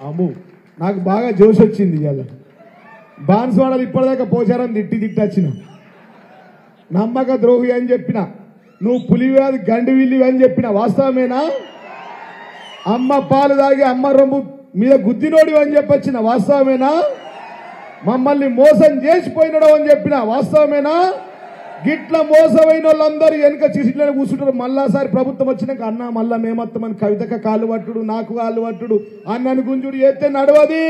అమ్ము నాకు బాగా జోష్ వచ్చింది ఇవాళ. బాన్స్వాడలు ఇప్పటిదాకా పోచారని తిట్టొచ్చిన. నమ్మక ద్రోహి అని చెప్పిన, నువ్వు పులివ్యాధి గండి విల్లివి అని చెప్పిన. వాస్తవమేనా? అమ్మ పాలు తాగి అమ్మ రొమ్ము మీద గుద్దినోడి అని చెప్పొచ్చిన. వాస్తవమేనా? మమ్మల్ని మోసం చేసిపోయినడు అని చెప్పిన. వాస్తవమేనా? గిట్ల మోసమైన వాళ్ళందరూ వెనుక చిసిట్లని కూర్చుంటారు. మళ్ళాసారి ప్రభుత్వం వచ్చినాక అన్న మళ్ళా మేమత్తమని కవితక కాళ్ళు పట్టుడు, నాకు కాళ్ళు పట్టుడు, అన్నని గుంజుడు చేస్తే నడవది.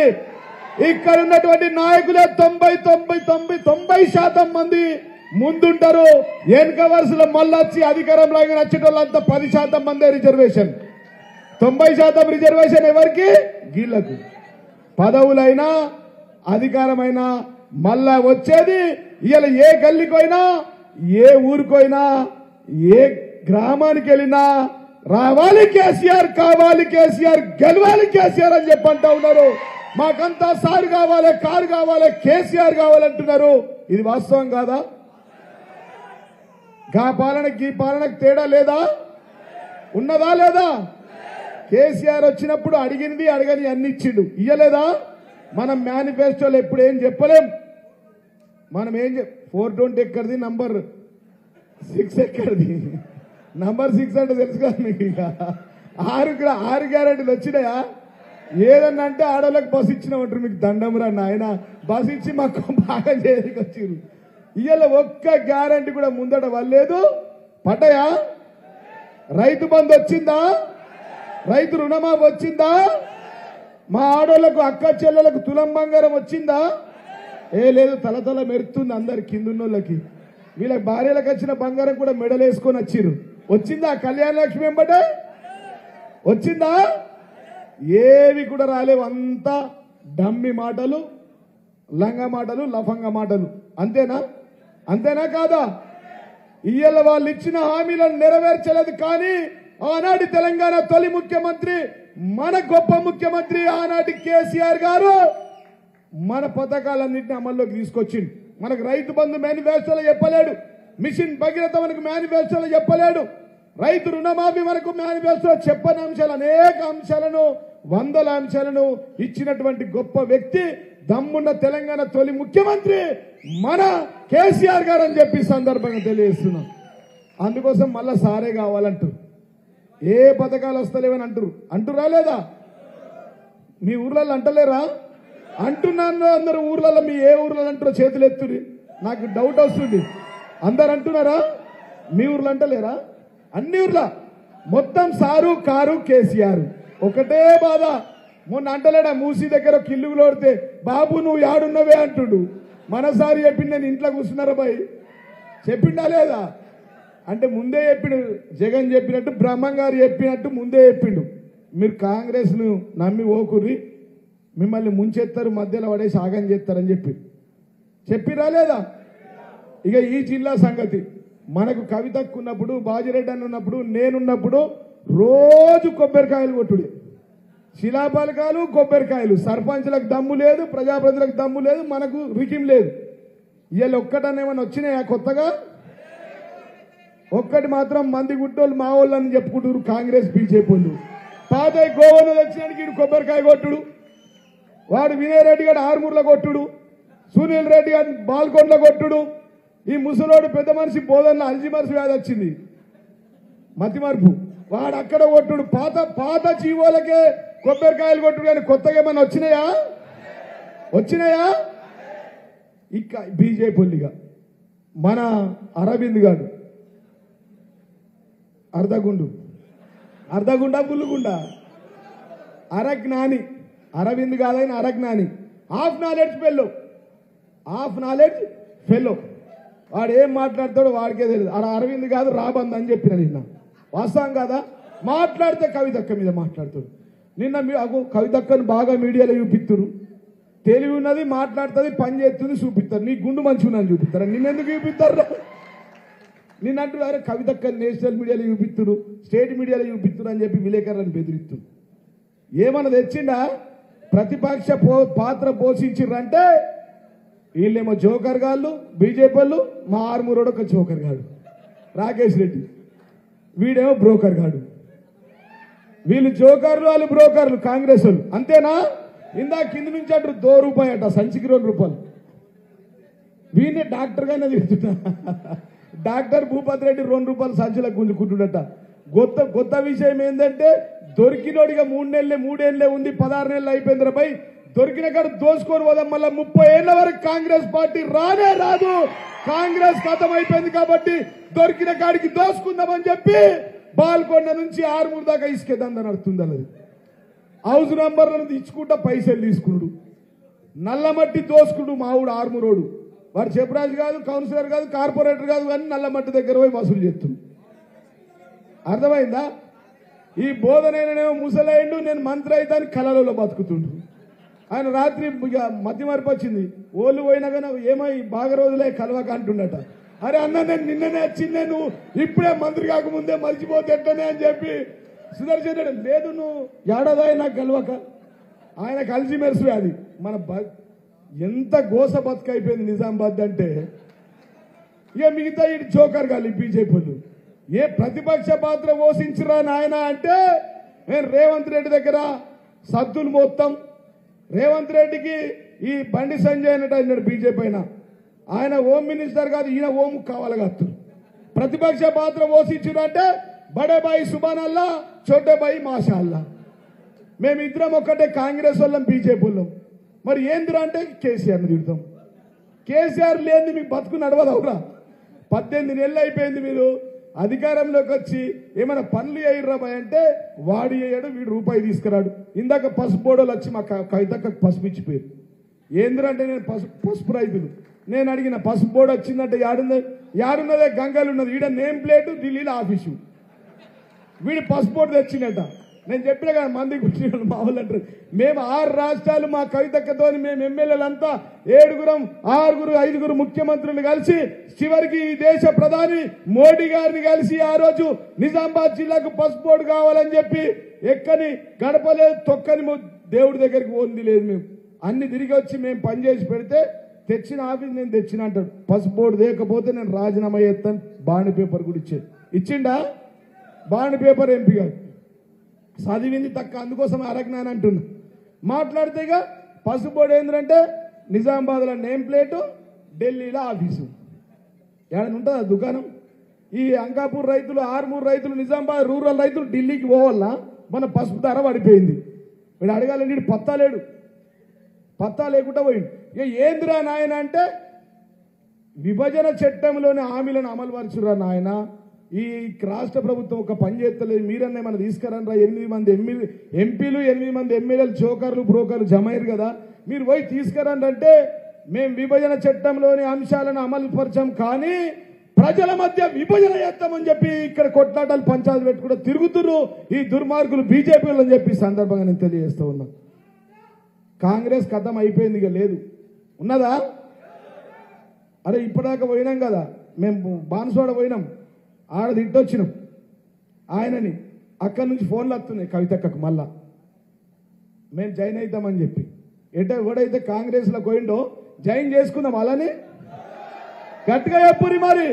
ఇక్కడ ఉన్నటువంటి నాయకులే 90% మంది ముందుంటారు. వెనుక వరుసలో మళ్ళీ వచ్చి అధికారంలో వచ్చేటోళ్ళంతా 10% మందే రిజర్వేషన్. 90% రిజర్వేషన్ ఎవరికి? గీళ్లకు. పదవులైనా అధికారమైనా మళ్ళా వచ్చేది ఇవాళ ఏ గల్లీకైనా, ఏ ఊరికైనా, ఏ గ్రామానికి వెళ్ళినా రావాలి కేసీఆర్, కావాలి కేసీఆర్, గెలవాలి కేసీఆర్ అని చెప్పంటా ఉన్నారు. మాకంతా సారు కావాలి, కారు కావాలి, కేసీఆర్ కావాలంటున్నారు. ఇది వాస్తవం కాదా? గా పాలనకి ఈ పాలనకు తేడా లేదా? ఉన్నదా లేదా? కేసీఆర్ వచ్చినప్పుడు అడిగింది అడగని అన్ని ఇచ్చిండు. ఇయ్యలేదా? మనం మేనిఫెస్టోలో ఎప్పుడు ఏం చెప్పలేం. మనం ఏం 420 ఎక్కడిది, నంబర్ 6 ఎక్కడిది? నంబర్ 6 అంటే తెలుసు కదా మీకు. ఇక 6 గ్యారెంటీలు వచ్చినాయా? ఏదన్నా అంటే ఆడవాళ్ళకి బస్సు ఇచ్చినామంటారు. మీకు దండం రా నాయన, బస్సు ఇచ్చి మాకు బాగా చేయడానికి వచ్చిర్రు. ఇవాళ ఒక్క గ్యారెంటీ కూడా ముందట వల్లేదు. పడ్డాయా? రైతు బంధు వచ్చిందా? రైతు రుణమాఫీ వచ్చిందా? మా ఆడోళ్లకు అక్క చెల్లెలకు తులం బంగారం వచ్చిందా? లేదు, తలతల మెరుతుంది అందరు కిందున్నోళ్ళకి. వీళ్ళకి భార్యలకు వచ్చిన బంగారం కూడా మెడలేసుకొని వచ్చిర్రు. వచ్చిందా? కళ్యాణ లక్ష్మి ఎంబటే వచ్చిందా? ఏవి కూడా రాలేవు. అంతా డమ్మి మాటలు, లంగ మాటలు, లఫంగ మాటలు. అంతేనా? అంతేనా కాదా? ఇయ్యాల వాళ్ళు ఇచ్చిన హామీలను నెరవేర్చలేదు. కానీ ఆనాటి తెలంగాణ తొలి ముఖ్యమంత్రి, మన గొప్ప ముఖ్యమంత్రి ఆనాటి కేసీఆర్ గారు మన పథకాలన్నింటినీ అమల్లోకి తీసుకొచ్చింది. మనకు రైతు బంధు మేనిఫెస్టోలో చెప్పలేడు, మిషన్ భగీరథ మనకు మేనిఫెస్టోలో చెప్పలేడు, రైతు రుణమాఫీ మనకు మేనిఫెస్టోలో చెప్పని అంశాలు, అనేక అంశాలను, వందల అంశాలను ఇచ్చినటువంటి గొప్ప వ్యక్తి, దమ్మున్న తెలంగాణ తొలి ముఖ్యమంత్రి మన కేసీఆర్ గారు అని చెప్పి సందర్భంగా తెలియజేస్తున్నాం. అందుకోసం మళ్ళా సారే కావాలంటారు. ఏ పథకాలు వస్తలేవని అంటురా లేదా? మీ ఊర్లలో అంటలేరా? అంటున్నాను. అందరు ఊర్లలో, మీ ఏ ఊర్లలో అంటారో చేతులు ఎత్తురి. నాకు డౌట్ వస్తుంది. అందరు అంటున్నారా? మీ ఊర్లో అంటలేరా? అన్ని ఊర్ల మొత్తం సారు, కారు, కేసీఆర్. ఒకటే బాధ. మొన్న అంటలేడా మూసీ దగ్గర కిల్లుగులు కొడితే, బాబు నువ్వు యాడున్నవే అంటుడు. మనసారి చెప్పిండు, నేను ఇంట్లో కూర్చున్నారా బాయ్, చెప్పిండా లేదా? అంటే ముందే చెప్పిండు. జగన్ చెప్పినట్టు, బ్రహ్మం గారు చెప్పినట్టు ముందే చెప్పిండు. మీరు కాంగ్రెస్ ను నమ్మి ఓకుర్రి, మిమ్మల్ని ముంచెత్తారు, మధ్యలో పడేసి ఆగం చేస్తారని చెప్పిరా లేదా? ఇక ఈ జిల్లా సంగతి మనకు కవితకు ఉన్నప్పుడు, బాజిరెడ్డి అని ఉన్నప్పుడు, నేనున్నప్పుడు రోజు కొబ్బరికాయలు కొట్టుడే, శిలాపలకాలు, కొబ్బరికాయలు. సర్పంచ్లకు దమ్ము లేదు, ప్రజాప్రతినిధులకు దమ్ము లేదు, మనకు రికిం లేదు. ఇవాళ ఒక్కటన్నా ఏమన్నా వచ్చినాయా కొత్తగా? ఒక్కటి మాత్రం మంది గుట్టోళ్ళు మా వాళ్ళు అని చెప్పుకుంటారు కాంగ్రెస్ బీజేపీ వాళ్ళు. పాత గోవను వచ్చినానికి ఇటు కొబ్బరికాయ కొట్టుడు, వాడు వినయ్ రెడ్డి గారు ఆర్మూర్లో కొట్టుడు, సునీల్ రెడ్డి గారు బాల్కొండలో కొట్టుడు, ఈ ముసలోడు పెద్ద మనిషి బోధనలో అల్జిమర్స్ వ్యాధి వచ్చింది, మతిమరుపు, వాడు అక్కడ కొట్టుడు. పాత జీవోలకే కొబ్బరికాయలు కొట్టుడు. కానీ కొత్తగా ఏమన్నా వచ్చినాయా? ఇక బీజేపీ వాళ్ళిగా మన అరవింద్ గారు అర్ధగుండా బుల్లుగుండా అరజ్ఞాని, అరవింద్ కాదని అరజ్ఞాని, హాఫ్ నాలెడ్జ్ ఫెలో. వాడు ఏం మాట్లాడతాడో వాడికే తెలియదు. అరవింద్ కాదు రాబంద్ అని చెప్పిన నిన్న. వాస్తవం కాదా? మాట్లాడితే కవితక్క మీద మాట్లాడుతాడు. నిన్న కవితక్కను బాగా మీడియాలో చూపిస్తున్నారు. తెలివి ఉన్నది, మాట్లాడుతుంది, పని చేస్తుంది, చూపిస్తారు. నీ గుండు మంచి ఉన్నది చూపిస్తారా? నిన్నెందుకు చూపిస్తారు? నిన్నంటున్నారు కవితక్కను నేషనల్ మీడియాలో చూపిస్తున్నారు, స్టేట్ మీడియాలో చూపిస్తున్నారు అని చెప్పి విలేకరులను బెదిరిస్తున్నారు. ఏమన్నా తెచ్చిండా? ప్రతిపక్ష పాత్ర పోషించారంటే వీళ్ళేమో జోకర్ గాళ్ళు, బీజేపీ వాళ్ళు, మా ఆర్మూరోడు ఒక జోకర్ గాడు రాకేష్ రెడ్డి, వీడేమో బ్రోకర్ గాడు. వీళ్ళు జోకర్లు వాళ్ళు బ్రోకర్లు కాంగ్రెస్ వాళ్ళు అంతేనా ఇందా కింది నుంచి అంటారు ₹2 అట సంచికి ₹2 వీళ్ళే డాక్టర్ గానే తిరుగుతున్నా డాక్టర్ భూపతి రెడ్డి ₹2 సంచులకు గుంజుకుంటున్నట కొత్త విషయం ఏంటంటే దొరికినోడిగా 3 ఏళ్ళే ఉంది 16 నెలలు అయిపోయింది పై దొరికిన కాడ దోసుకొని పోదాం మళ్ళీ 30 ఏళ్ల వరకు కాంగ్రెస్ పార్టీ రానే రాదు కాంగ్రెస్ ఖతం అయిపోయింది కాబట్టి దొరికిన కాడికి దోసుకుందామని చెప్పి బాల్కొండ నుంచి ఆరుమూరు దాకా ఇసుకేదందని నడుతుంది అది హౌస్ నంబర్ల నుంచి ఇచ్చుకుంటా పైసలు తీసుకున్నాడు నల్లమట్టి దోసుకుడు మావుడు ఆరుమూరోడు వాడు చెప్పరాజు కాదు కౌన్సిలర్ కాదు కార్పొరేటర్ కాదు కానీ నల్లమట్టి దగ్గర పోయి వసూలు చేస్తుంది అర్థమైందా ఈ బోధనైననేమో ముసలైండు నేను మంత్రి అయితే కళలలో బతుకుతుండు ఆయన రాత్రి మధ్య మార్పు వచ్చింది ఓళ్ళు పోయినా కానీ ఏమై బాగా రోజులే కలవక అంటుండట అరే అన్న నేను నిన్ననే వచ్చిందే నువ్వు ఇప్పుడే మంత్రి కాకముందే మర్చిపోతే ఎట్టనే అని చెప్పి సుదర్శన్ రెడ్డి లేదు నువ్వు ఏడాది నాకు కలవక ఆయన కలిసి మెరుసు అది మన ఎంత గోస బతుకైపోయింది నిజామాబాద్ అంటే ఇక మిగతా ఇటు జోకర్ కాదు బీజేపీ వాళ్ళు ఏ ప్రతిపక్ష పాత్ర పోషించరా నాయన అంటే నేను రేవంత్ రెడ్డి దగ్గర సద్దులు మొత్తం రేవంత్ రెడ్డికి ఈ బండి సంజయ్ అన్నట్టు అయినాడు బీజేపీ అయినా ఆయన హోమ్ మినిస్టర్ కాదు ఈయన హోమ్ కావాలి కాదు ప్రతిపక్ష పాత్ర పోషించరు అంటే బడే బాయి సుబానల్లా చోటే బాయి మాషాల్లా మేమిద్దరం ఒక్కటే కాంగ్రెస్ వాళ్ళం బీజేపీ వాళ్ళం మరి ఏందిరా అంటే కేసీఆర్ని తిడతాం కేసీఆర్ లేని మీకు బతుకు నడవదవురా 18 నెలలు అయిపోయింది మీరు అధికారంలోకి వచ్చి ఏమైనా పనులు చేయర్రా అంటే వాడు చేయడు వీడు రూపాయి తీసుకురాడు ఇందాక పసుపు బోడోలు వచ్చి మా కవితకు పసుపు ఇచ్చిపోయారు ఏంద్రంటే నేను పసుపు రైతులు నేను అడిగిన పసుపు బోర్డు వచ్చిందంటే యాడున్నదే గంగలు ఉన్నది ఈడ నేమ్ ప్లేటు ఢిల్లీలో ఆఫీసు వీడు పసుపు బోర్డు తెచ్చినట్ట నేను చెప్పిన కదా మంది కూర్చుని మా వాళ్ళు అంటారు మేము 6 రాష్ట్రాలు మా కవితక్కతో మేము ఎమ్మెల్యేలంతా 6 ముఖ్యమంత్రులు కలిసి చివరికి ఈ దేశ ప్రధాని మోడీ గారిని కలిసి ఆ రోజు నిజామాబాద్ జిల్లాకు పసుపు బోర్డు కావాలని చెప్పి ఎక్కని గడపలేదు తొక్కని దేవుడి దగ్గరికి పోంది లేదు మేము అన్ని తిరిగి వచ్చి మేము పనిచేసి పెడితే తెచ్చిన ఆఫీస్ నేను తెచ్చిన అంటాడు పసుపు బోర్డు లేకపోతే నేను రాజీనామా చేస్తాను బాండ్ పేపర్ కూడా ఇచ్చిండా బాండ్ పేపర్ ఎంపీ గారు చదివింది తక్కువ అందుకోసం అరజ్ఞానం అంటున్నా మాట్లాడితే ఇక పసుపు బోర్డు ఏంటంటే నిజామాబాద్లో నేమ్ ప్లేటు ఢిల్లీలో ఆఫీసు ఏమైనా ఉంటుందా దుకాణం ఈ అంకాపూర్ రైతులు ఆర్మూర్ రైతులు నిజామాబాద్ రూరల్ రైతులు ఢిల్లీకి పోవాలా మన పసుపు ధర పడిపోయింది వీడు అడగాలండి వీడు పత్తా లేకుండా పోయింది ఇక ఏందిరా నాయన అంటే విభజన చట్టంలోని హామీలను అమలు పరచురా నాయన ఈ రాష్ట్ర ప్రభుత్వం ఒక పని చేస్తలేదు మీరన్నా ఏమైనా తీసుకురండ్రా 8 మంది ఎంపీలు 8 మంది ఎమ్మెల్యేలు జోకర్లు బ్రోకర్లు జమయ్యారు కదా మీరు పోయి తీసుకురండి అంటే మేము విభజన చట్టంలోని అంశాలను అమలు పరచాం కానీ ప్రజల మధ్య విభజన చేస్తామని చెప్పి ఇక్కడ కొట్లాటలు పంచాయతీ పెట్టుకుంటూ తిరుగుతున్నారు ఈ దుర్మార్గులు బీజేపీలు అని చెప్పి సందర్భంగా నేను తెలియజేస్తూ ఉన్నా కాంగ్రెస్ ఖతం అయిపోయింది ఇక లేదు ఉన్నదా అరే ఇప్పటిదాకా పోయినాం కదా మేము బాన్సోడ పోయినాం ఆడ తిట్టొచ్చినాం ఆయనని అక్కడి నుంచి ఫోన్లు వస్తున్నాయి కవితక్కకు మళ్ళా మేము జాయిన్ అవుతామని చెప్పి ఎవడైతే కాంగ్రెస్లో పోయిండో జాయిన్ చేసుకుందాం అలానే గట్టిగా చెప్పురి మరి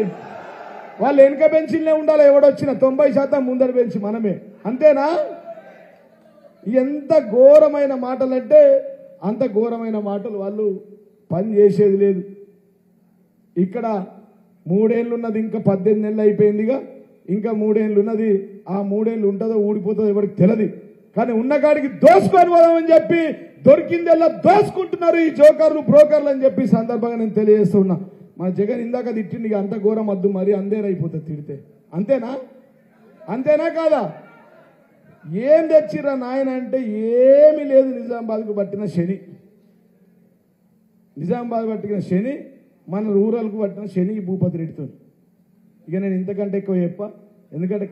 వాళ్ళు వెనుక బెంచిలే ఉండాలి ఎవడొచ్చినా 90% ముందర బెంచి మనమే అంతేనా ఎంత ఘోరమైన మాటలంటే అంత ఘోరమైన మాటలు వాళ్ళు పని చేసేది లేదు ఇక్కడ 3 ఏళ్ళు ఉన్నది ఇంకా 18 నెలలు అయిపోయిందిగా ఇంకా 3 ఏళ్ళు ఉన్నది ఆ 3 ఏళ్ళు ఉంటుందో ఊడిపోతుందో ఎవరికి తెలియదు కానీ ఉన్న కాడికి దోసుకొని పోదామని చెప్పి దొరికిందల్లా దోసుకుంటున్నారు ఈ జోకర్లు బ్రోకర్లు అని చెప్పి సందర్భంగా నేను తెలియజేస్తున్నా మన జగన్ ఇందాక తిట్టింది అంత ఘోరం వద్దు మరి అందేరైపోతుంది తిడితే అంతేనా కాదా ఏం తెచ్చిర్రా నాయన అంటే ఏమీ లేదు నిజామాబాద్కు పట్టిన శని మన రూరల్కు పట్టిన శని భూపతి రెడ్డితో ఇక నేను ఇంతకంటే ఎక్కువ చెప్పా ఎందుకంటే